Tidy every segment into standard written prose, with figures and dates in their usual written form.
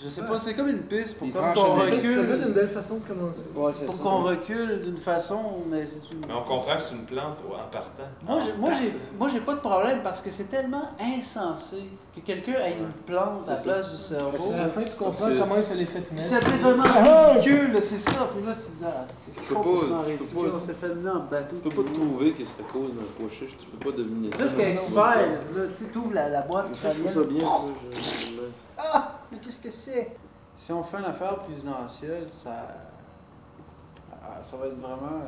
Je sais pas, c'est comme une piste pour Il qu'on tranche en recule. Ça peut être une belle façon de commencer. Ouais, c'est Pour ça. qu'on recule d'une façon, mais c'est une. Mais on comprend que c'est une plante en partant. Moi, j'ai pas de problème parce que c'est tellement insensé que quelqu'un ait une plante à la place du cerveau. À la fin, tu comprends comment ça les fait Puis naître. ça fait vraiment ridicule, là, c'est ça. Puis là, tu te dis, ah, c'est peux pas- complètement tu peux ridicule. pas- On s'est fait mener en bateau. Tu peux pas te trouver que c'est à cause d'un pois chiche, tu peux pas deviner ça. Là, ce qu'elle express, là, tu sais, t'ouvres la boîte, Ça, je trouve ça bien, ça. Ah! Mais qu'est-ce que c'est? Si on fait une affaire présidentielle, ça va être vraiment.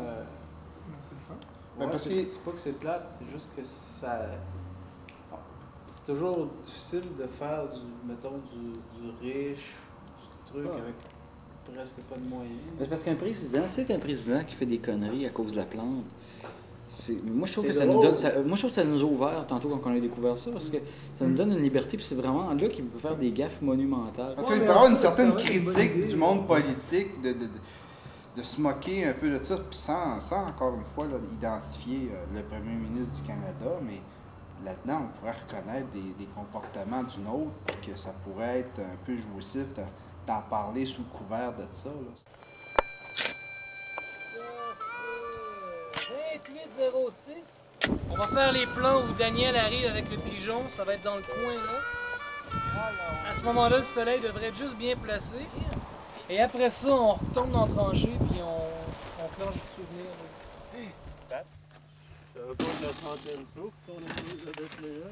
C'est le fun. Ben, Ouais, parce c'est que- c'est pas que c'est plate, c'est juste que ça. Bon, c'est toujours difficile de faire mettons, du riche, du truc avec presque pas de moyens. Mais parce qu'un président, c'est un président qui fait des conneries à cause de la plante. Moi, je trouve que ça nous donne. Moi, je trouve que ça nous a ouvert tantôt quand on a découvert ça, parce que ça nous donne une liberté, puis c'est vraiment là qu'il peut faire des gaffes monumentales. Tu sais, il peut y avoir une certaine critique du monde politique, de se moquer un peu de ça, puis sans encore une fois, là, identifier le premier ministre du Canada, mais là-dedans, on pourrait reconnaître des comportements d'une autre, puis que ça pourrait être un peu jouissif d'en parler sous le couvert de ça. Là. 2806. On va faire les plans où Daniel arrive avec le pigeon, ça va être dans le coin là. À ce moment-là, le soleil devrait être juste bien placé. Et après ça, on retourne dans la tranchée puis on clenche du souvenir. Ça va pas de la trentaine souffle, on a plus de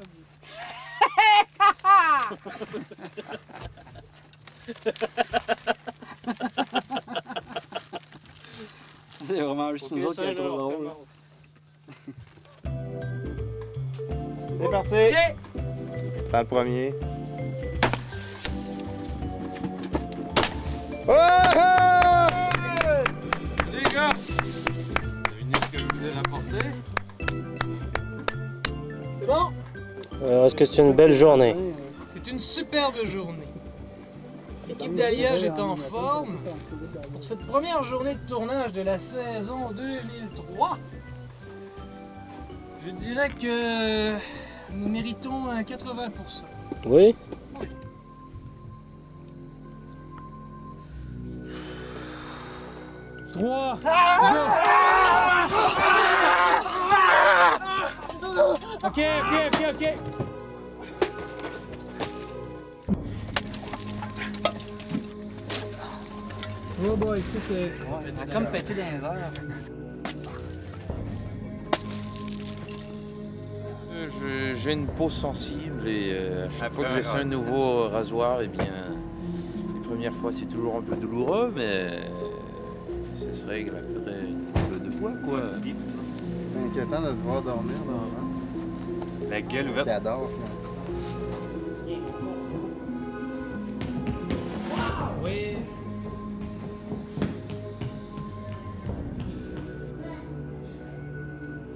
C'est vraiment juste nous autres qui est trop drôle. C'est parti! Dans le premier. Les gars! Devinez ce que je vous ai rapporté? C'est bon? Est-ce que c'est une belle journée? C'est une superbe journée. L'équipe d'alliage est en forme pour cette première journée de tournage de la saison 2003. Je dirais que nous méritons un 80%. Oui? Trois. Ok. Oh boy, ça c'est. Ça a comme pété dans les airs. J'ai une peau sensible et à chaque fois que j'essaie un nouveau rasoir, eh bien, les premières fois c'est toujours un peu douloureux, mais ça se règle après une couple de fois, quoi. C'est inquiétant de devoir dormir dans La gueule ouverte. adore. Oui.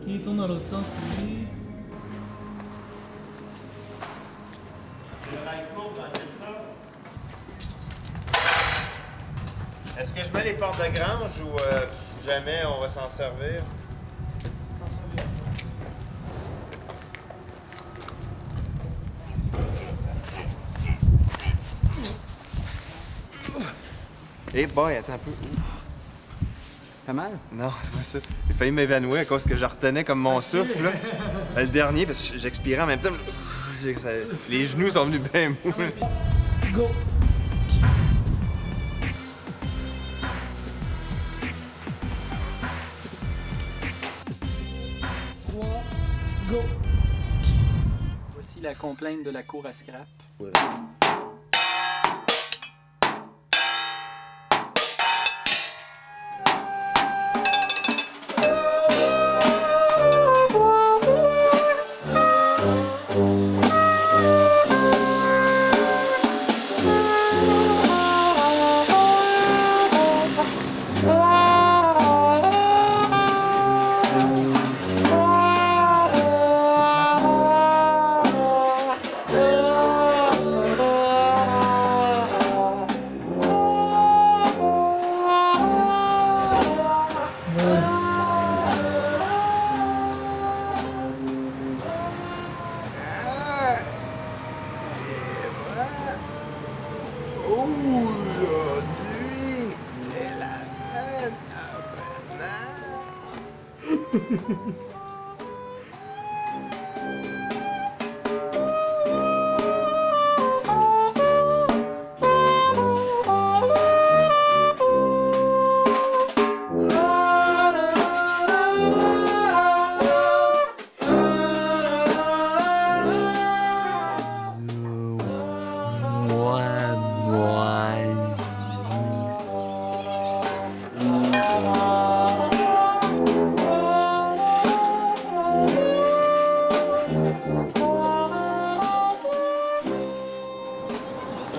Ok, tourne dans l'autre sens aussi. Est-ce que je mets les portes de grange ou jamais on va s'en servir? Eh boy, attends un peu. Pas mal? Non, c'est pas ça. J'ai failli m'évanouir à cause que je retenais comme mon souffle. Là. Le dernier, parce que j'expirais en même temps. Les genoux sont venus bien mous. Go. Trois. Go. Voici la complainte de la cour à scrap. Aujourd'hui, c'est la fête à Bernard.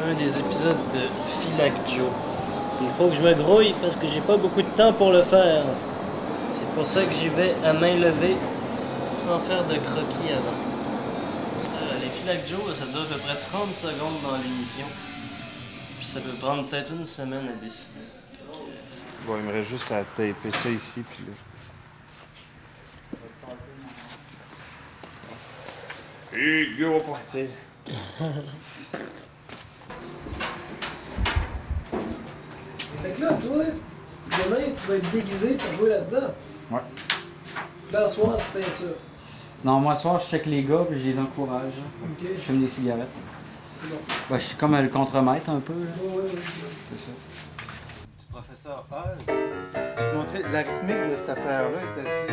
Un des épisodes de Philac Joe. Il faut que je me grouille parce que j'ai pas beaucoup de temps pour le faire. C'est pour ça que j'y vais à main levée sans faire de croquis avant. Les Philac Joe, ça dure à peu près 30 secondes dans l'émission. Puis ça peut prendre peut-être une semaine à décider. Bon, il me reste juste à taper ça ici, puis là. Et go, pointé. Fait que là, toi, demain, tu vas être déguisé pour jouer là-dedans. Ouais. Là, ce soir, tu payes ça. Non, moi, ce soir, je check les gars puis je les encourage. Ok. Je fume des cigarettes. C'est bon. Ben, je suis comme le contremaître un peu. Là. Ouais. C'est ça. Du professeur Oz. Je vais te montrer la rythmique de cette affaire-là est assez.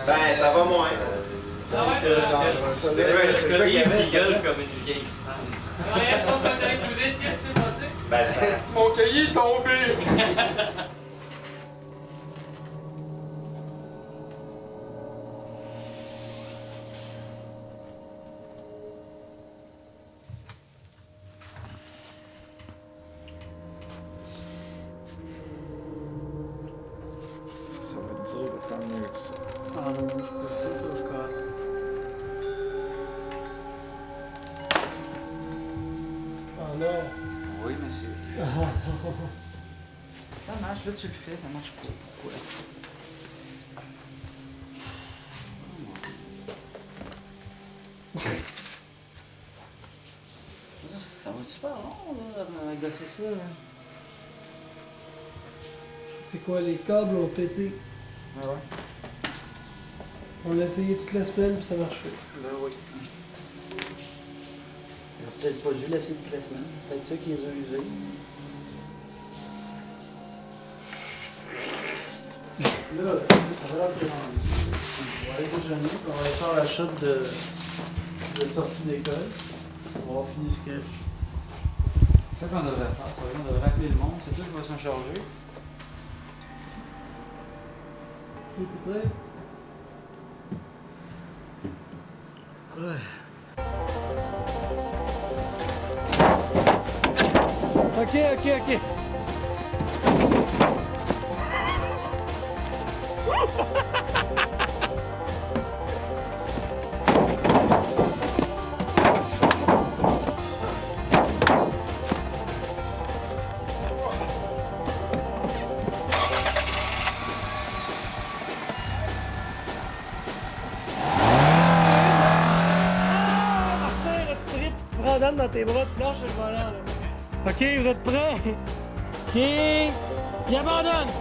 Ben, ça va moins. C'est quoi qu'il y avait? Il gueule comme une vieille femme. Ouais, je pense que t'as écouté. Qu'est-ce qui s'est passé? Ben, mon cahier est tombé. Ça va être dur de faire mieux que ça. Ah non, bouge pas ça, ça va casser. Ah non. Oui, monsieur. Ça marche, là tu le fais, ça marche pas. Pourquoi? Ça va super long, là, à gosser ça. Là. C'est quoi, les câbles ont pété. Ah ouais? On l'a essayé toute la semaine puis ça marchait. Ben oui. Il aurait peut-être pas dû laisser toute la semaine. Peut-être ça qui les a usés. Là, ça va l'air plus rendu. On va aller déjeuner, puis on va aller faire la chute de sortie d'école. On va avoir fini ce sketch. C'est ça qu'on devrait faire. On devrait appeler le monde. C'est tout qui va s'en charger. T'es prêt? Ouais. Ok. Dans tes bras, tu lâches le volant là. Ok, vous êtes prêts? Ok, il abandonne!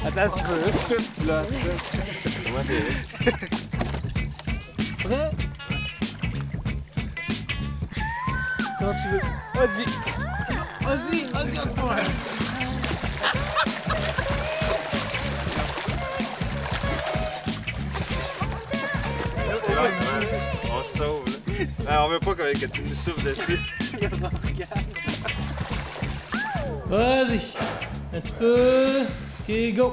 Attends, tu veux tout flotte. Prêt? quand tu veux. Vas-y, on se prend. On se sauve, là. On veut pas que tu nous souffles dessus. Vas-y. Un petit peu. Ok, go.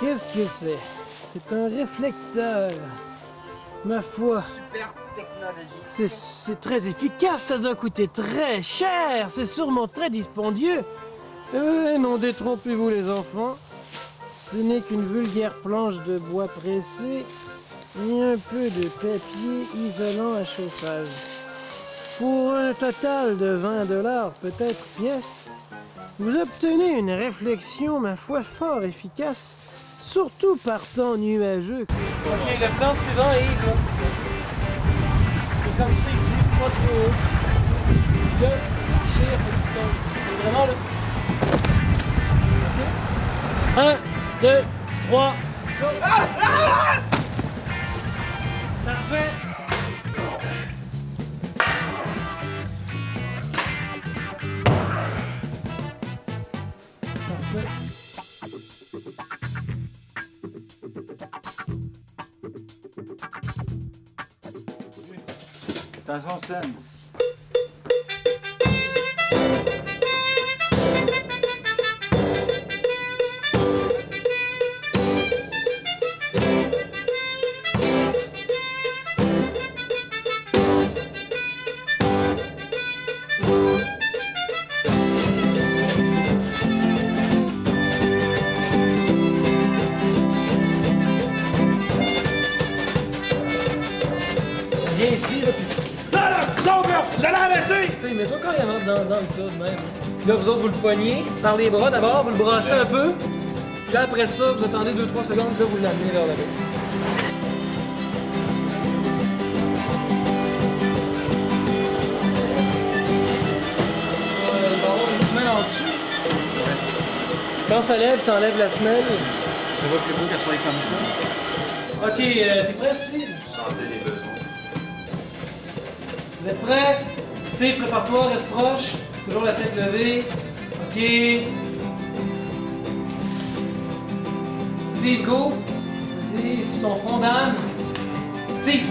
Qu'est-ce que c'est? C'est un réflecteur. Ma foi. Super technologie. C'est très efficace, ça doit coûter très cher. C'est sûrement très dispendieux. Non, détrompez-vous les enfants. Ce n'est qu'une vulgaire planche de bois pressé et un peu de papier isolant à chauffage. Pour un total de 20 $ peut-être pièce, vous obtenez une réflexion, ma foi, fort efficace, surtout par temps nuageux. Ok, le plan suivant est là. C'est comme ça ici, pas trop haut. Là, cher, faut que tu comptes. C'est vraiment là. Ok. 1, 2, 3, go! Parfait! Parfait. Attention, scène. Viens ici, là, puis... Là, vous allez arrêter! Tu sais, mets-toi carrément dans le tas de même. Puis là, vous autres, vous le poignez par les bras d'abord, vous le brassez un peu. Puis là, après ça, vous attendez 2-3 secondes, puis là, vous l'amenez vers là-bas. Il va y avoir une semelle en dessous. Quand ça lève, t'enlèves la semelle. Ça va plus beau qu'elle soit comme ça. Ok, t'es prêt, Steve? Sentez les besoins. Vous êtes prêts? Steve, prépare-toi, reste proche. Toujours la tête levée. Ok. Steve, go. Vas-y, sur ton front, Dan. Steve.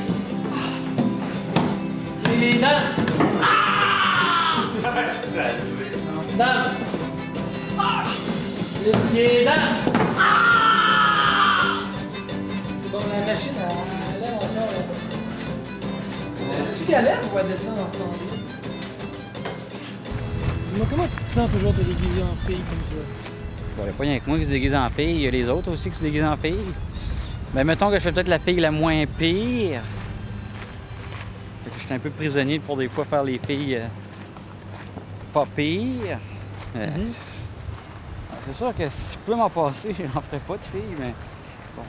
Et Dan. Dan. Et Dan. C'est bon, la machine, elle lève encore là-bas. Est-ce que tu lève ou elle descend dans ce temps-là? Dis-moi, comment tu te sens toujours te déguiser en fille comme ça? Il n'y a pas rien que moi qui se déguise en fille, il y a les autres aussi qui se déguisent en fille. Mais mettons que je fais peut-être la fille la moins pire. Fait que je suis un peu prisonnier pour des fois faire les filles pas pires. C'est sûr que si je pouvais m'en passer, j'en ferais pas de filles, mais bon,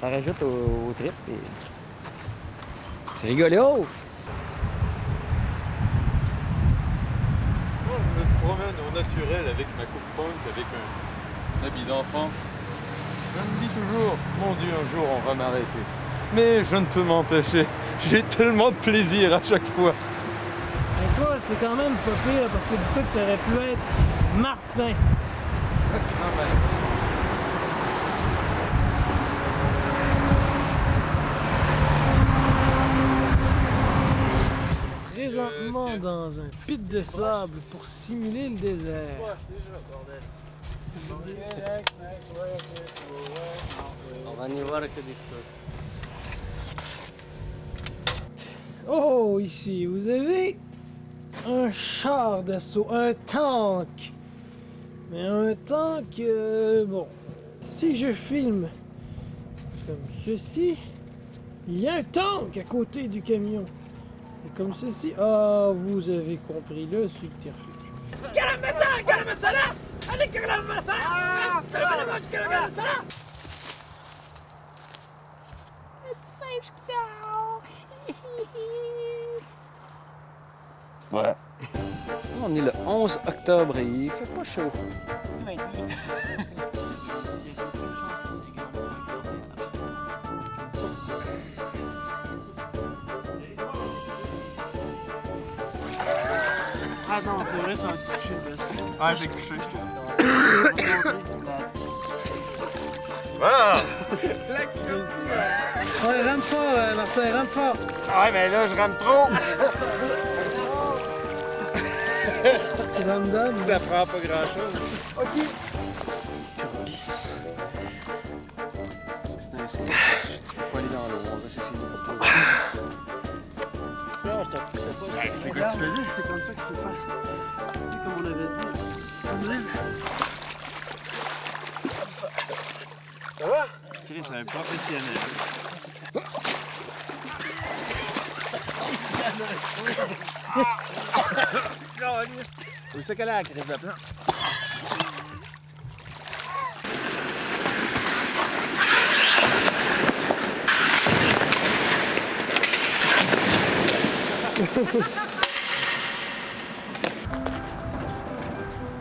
ça rajoute au trip et c'est rigolo! Moi, je me promène au naturel avec ma coupe punk, avec un habit d'enfant. Je me dis toujours, mon Dieu, un jour on va m'arrêter. Mais je ne peux m'empêcher. J'ai tellement de plaisir à chaque fois. Et toi, c'est quand même pas pire parce que dis-toi que t'aurais pu être Martin. Quand même. Présentement dans un pit de sable pour simuler le désert. On va y voir que des choses. Oh, ici, vous avez un char d'assaut, un tank. Mais en même temps que... Bon, si je filme comme ceci, il y a un tank à côté du camion. Et comme ceci... Ah, vous avez compris le subterfuge. Ouais. On est le 11 octobre et il fait pas chaud. Ah non, c'est vrai, ça va te coucher le veste. Ah, j'ai couché. Ouais, rame fort, Martin, rame fort. Ah ouais, mais là, je rame trop. C'est random. Ça prend pas grand-chose. Ok. Turbis. Ça, c'est un signe. Je peux pas aller dans l'eau. On va essayer de pas. Non, je t'en poussais pas. C'est quoi que tu faisais? C'est comme ça qu'il faut faire. C'est comme on avait dit. Ça va? Chris, c'est un professionnel. Où c'est qu'elle a la crise de plan?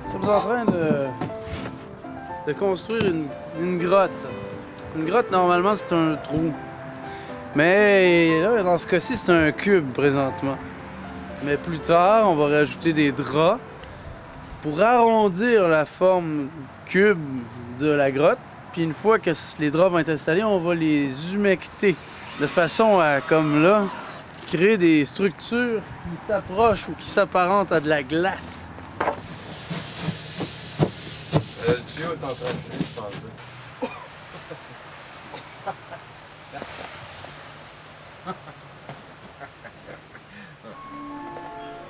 Nous sommes en train de construire une grotte. Une grotte, normalement, c'est un trou. Mais là, dans ce cas-ci, c'est un cube présentement. Mais plus tard, on va rajouter des draps pour arrondir la forme cube de la grotte. Puis une fois que les draps vont être installés, on va les humecter de façon à, comme là, créer des structures qui s'approchent ou qui s'apparentent à de la glace. Gio est en train de jouer, je pense.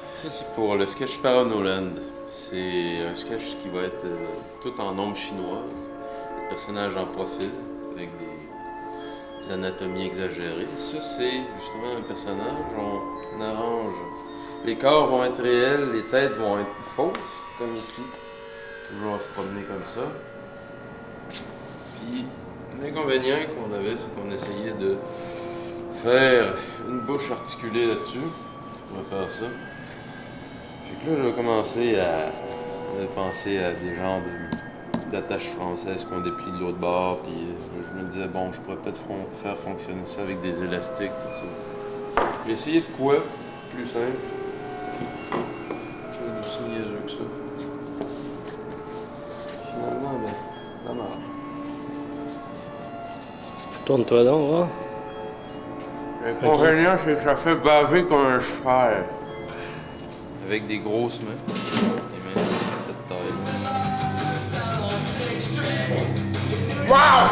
Ça, c'est pour le sketch Paranoland. C'est un sketch qui va être tout en ombre chinoise. Des personnages en profil, avec des anatomies exagérées. Ça, c'est justement un personnage. On arrange. Les corps vont être réels, les têtes vont être fausses, comme ici. Toujours à se promener comme ça. Puis, l'inconvénient qu'on avait, c'est qu'on essayait de faire une bouche articulée là-dessus. On va faire ça. Fait que là, je vais commencer à penser à des genres d'attaches françaises qu'on déplie de l'autre bord. Puis je me disais, bon, je pourrais peut-être faire fonctionner ça avec des élastiques, tout ça. J'ai essayé de quoi plus simple. Je vais aussi niaiseux que ça. Finalement, ben, ça marche. Tourne-toi donc, va. L'inconvénient, c'est que ça fait baver comme un cheval. Avec des grosses mains. Des mains de cette taille. Wow!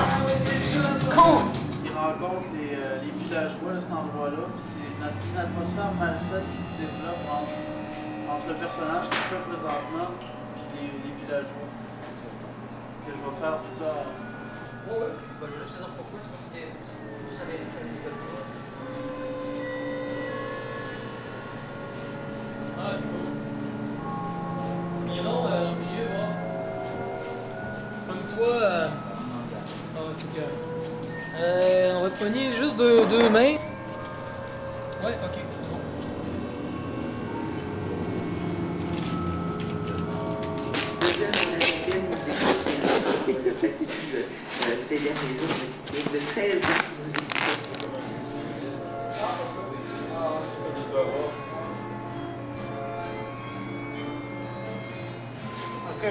Cool! Ils rencontrent les villageois à cet endroit-là, puis c'est une atmosphère malsaine qui se développe entre le personnage que je fais présentement et les villageois. Que je vais faire plus tard. Ouais, je vais juste te dire pourquoi, c'est parce que ça risque de pas. Ah, c'est cool. Il y en a dans le milieu, là. Comme toi. Ah, c'est que. On va te pogner juste deux mains. Ouais, ok, c'est bon. Ces derniers jours, une petite de 16 nous Ok.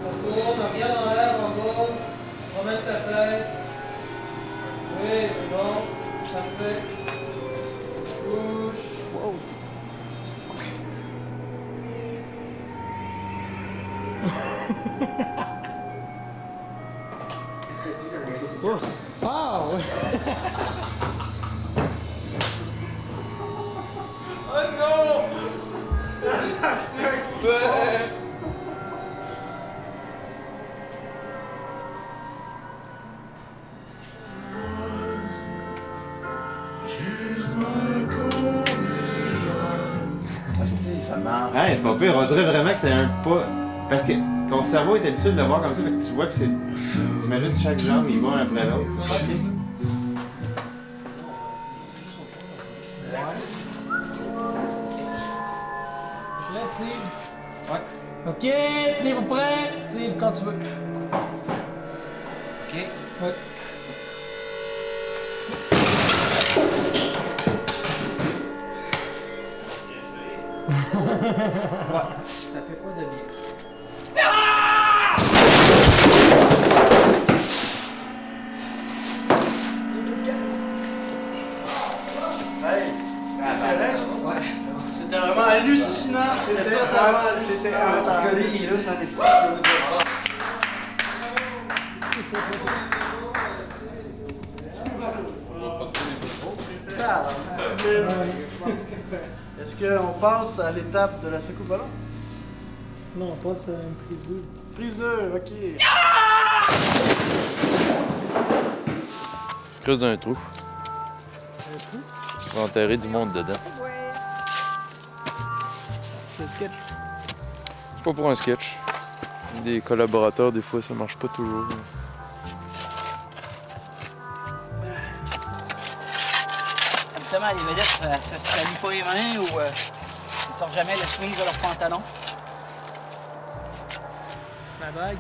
On tourne, on regarde en l'air, en bas. On remet ta tête. Oui, c'est bon. Parfait. Bouche. Wow. Oh. Ah ouais. Oh non! marche. Ouais, c'est pas pire. On dirait vraiment que c'est un pas. Parce que ton cerveau est habitué de le voir comme ça, fait que tu vois que c'est. T'imagines que chaque jambe, il va un après l'autre. Je laisse, Steve. Ouais. Ok, tenez-vous prêts. Steve, quand tu veux. Ok. Ouais. Ouais, ça fait pas de bien. C'était vraiment hallucinant. C'était totalement hallucinant. Le gars, il est là, ça décide. Est-ce qu'on passe à l'étape de la secoupe volante? Non, on passe à une prise 2. Prise 2, ok. Creuse un trou. Un trou? On va enterrer du monde dedans. C'est un sketch. C'est pas pour un sketch. Des collaborateurs, des fois, ça marche pas toujours. Justement, les vedettes, ça se salit pas les mains ou ils sortent jamais le swing de leurs pantalons. Ma bague.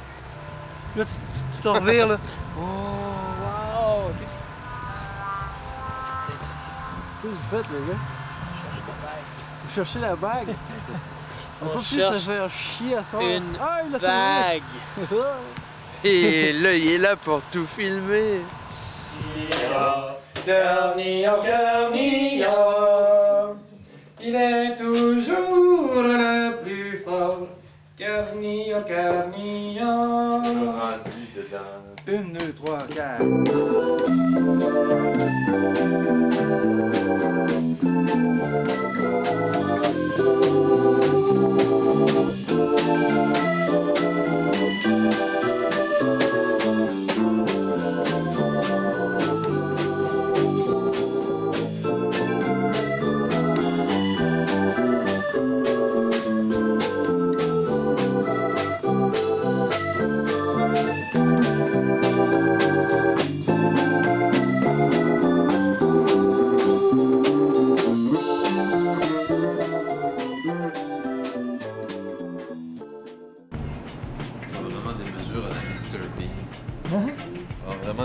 Là, tu te revires, là. Oh, wow, ok. Qu'est-ce que vous faites, les gars? Vous cherchez la bague? On peut plus se faire chier à soir. Une Ah, il l'a bague. trouvé. Et là, il est là pour tout filmer. Carnillon, Carnillon, il est toujours le plus fort. Carnillon, Carnillon. Rendu dedans. 1, 2, 3, 4.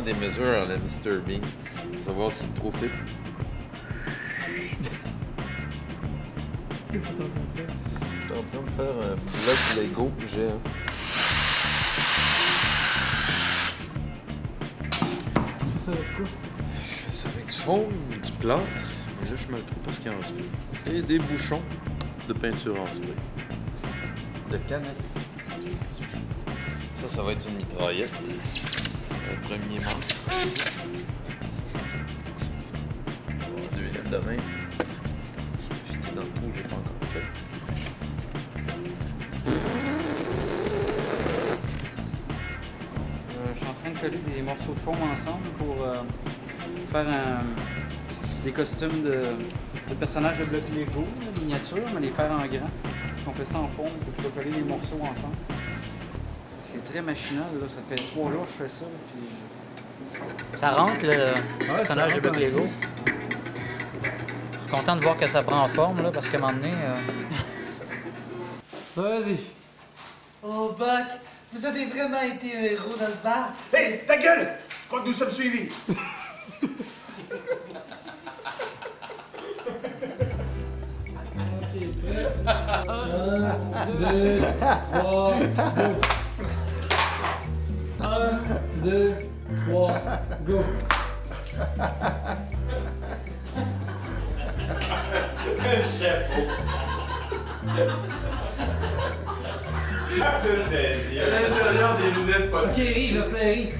Des mesures à la Mr. Bean pour savoir s'il est trop fit. Qu'est-ce que t'es en train de faire? Je suis en train de faire un bloc Lego géant. Tu fais ça avec quoi? Je fais ça avec du fond, du plâtre, mais là je me le trouve parce qu'il en spray. Et des bouchons de peinture en spray. De canettes. Ça va être une mitraillette. Le premier manche. Le deuxième de même. J'étais dans le trou, j'ai pas encore fait. Je suis en train de coller des morceaux de foam ensemble pour faire des costumes de personnages de blocs Lego, de miniatures, mais les faire en grand. On fait ça en foam, il faut que je peux coller les morceaux ensemble. C'est très machinal, là. Ça fait 3 jours que je fais ça. Puis... Ça rentre le personnage de bloc Lego. Je suis content de voir que ça prend forme, là, parce qu'à un moment donné... Vas-y. Oh, Buck, vous avez vraiment été un héros dans le bar. Hé, ta gueule! Je crois que nous sommes suivis. Ok, prêt? 1, 2, 3, go! 1, 2, 3, go! Un chapeau. C'est des yeux. À l'intérieur des lunettes pas. Ok, ris, Jocelyn, ris.